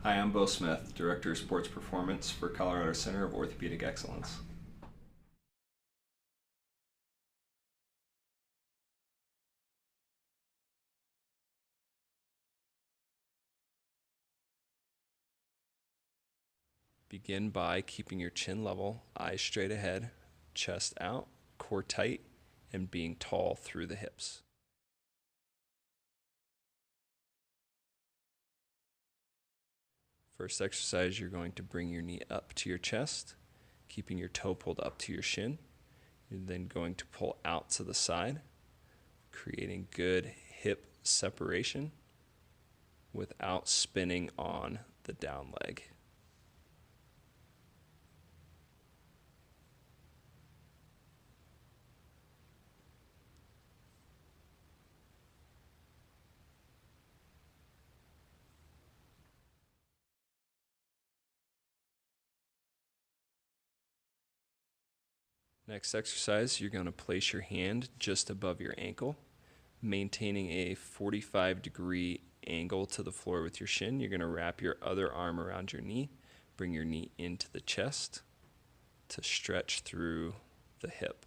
Hi, I'm Bo Smith, Director of Sports Performance for Colorado Center of Orthopedic Excellence. Begin by keeping your chin level, eyes straight ahead, chest out, core tight, and being tall through the hips. First exercise, you're going to bring your knee up to your chest, keeping your toe pulled up to your shin. You're then going to pull out to the side, creating good hip separation without spinning on the down leg. Next exercise, you're going to place your hand just above your ankle, maintaining a 45-degree angle to the floor with your shin. You're going to wrap your other arm around your knee, bring your knee into the chest to stretch through the hip.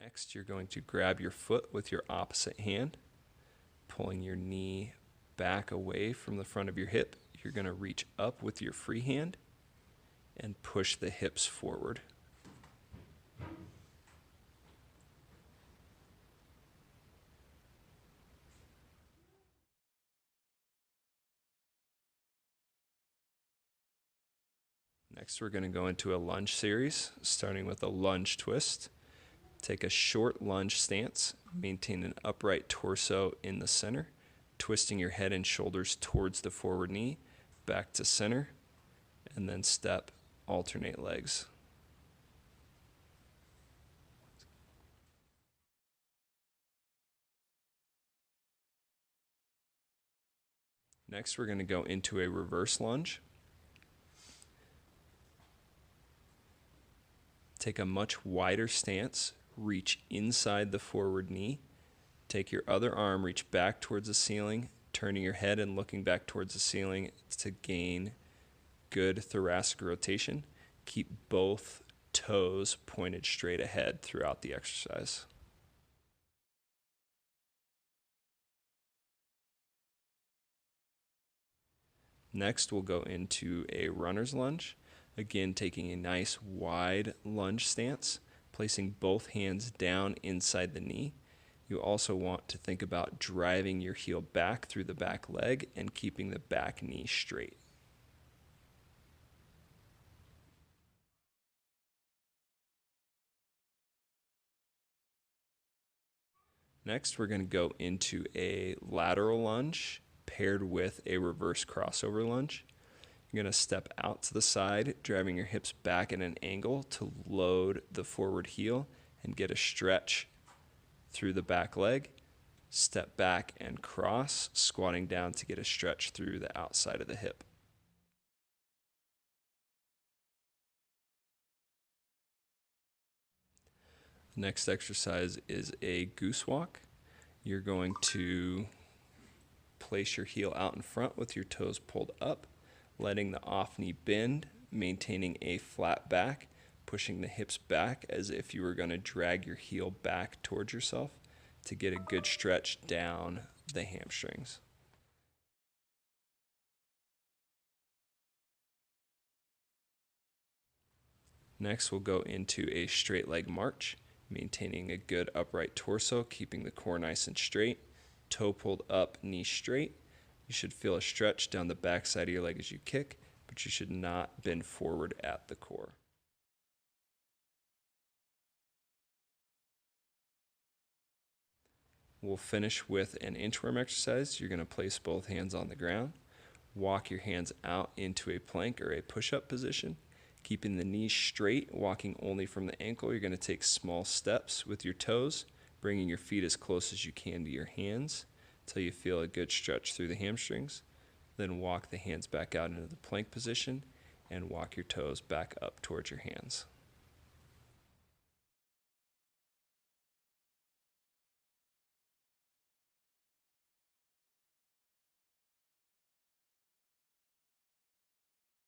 Next, you're going to grab your foot with your opposite hand, pulling your knee back away from the front of your hip. You're going to reach up with your free hand and push the hips forward. Next, we're going to go into a lunge series, starting with a lunge twist. Take a short lunge stance, maintain an upright torso in the center, twisting your head and shoulders towards the forward knee, back to center, and then step, alternate legs. Next, we're going to go into a reverse lunge. Take a much wider stance, reach inside the forward knee. Take your other arm, reach back towards the ceiling, turning your head and looking back towards the ceiling to gain good thoracic rotation. Keep both toes pointed straight ahead throughout the exercise. Next, we'll go into a runner's lunge. Again, taking a nice wide lunge stance, placing both hands down inside the knee. You also want to think about driving your heel back through the back leg and keeping the back knee straight. Next, we're going to go into a lateral lunge paired with a reverse crossover lunge. You're going to step out to the side, driving your hips back at an angle to load the forward heel and get a stretch through the back leg. Step back and cross, squatting down to get a stretch through the outside of the hip. Next exercise is a goose walk. You're going to place your heel out in front with your toes pulled up, letting the off knee bend, maintaining a flat back, pushing the hips back as if you were going to drag your heel back towards yourself to get a good stretch down the hamstrings. Next, we'll go into a straight leg march, maintaining a good upright torso, keeping the core nice and straight, toe pulled up, knee straight. You should feel a stretch down the back side of your leg as you kick, but you should not bend forward at the core. We'll finish with an inchworm exercise. You're going to place both hands on the ground, walk your hands out into a plank or a push-up position, keeping the knees straight, walking only from the ankle. You're going to take small steps with your toes, bringing your feet as close as you can to your hands until you feel a good stretch through the hamstrings. Then walk the hands back out into the plank position and walk your toes back up towards your hands.